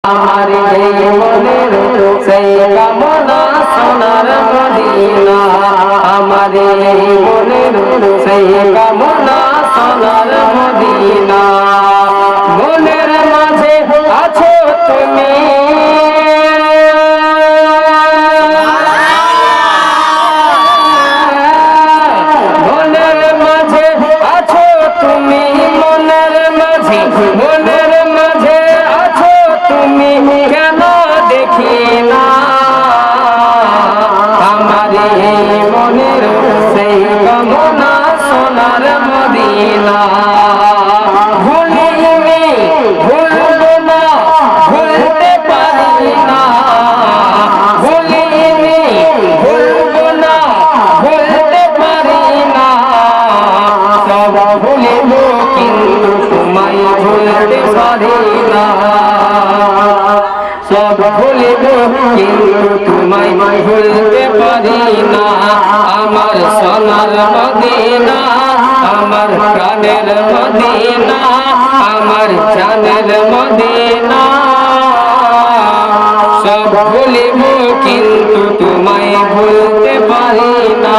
আমার জীবনের সেই কামনা সোনার মদিনা, আমার জীবনের সেই কামনা সোনার মদিনা। মনের মাঝে আছো তুমি, মনের মাঝে আছো তুমি, মনের মাঝে মনের মাঝে আছো তুমি, কেন দেখি না আমার মনের সেই কামনা সোনার মদিনা। ভুলিনি ভুলবো না, ভুলতে পারি না, ভুলিনি ভুলবো না, ভুলতে পারি না। সব ভুলিব কিন্তু তোমায় ভুলতে পারি না, সব ভুলিব কিন্তু তোমায় ভুলতে পারি না। আমার সোনার মদিনা, আমার প্রাণের মদিনা, আমার জানের মদিনা। সব ভুলিব কিন্তু তোমায় ভুলতে পারি না।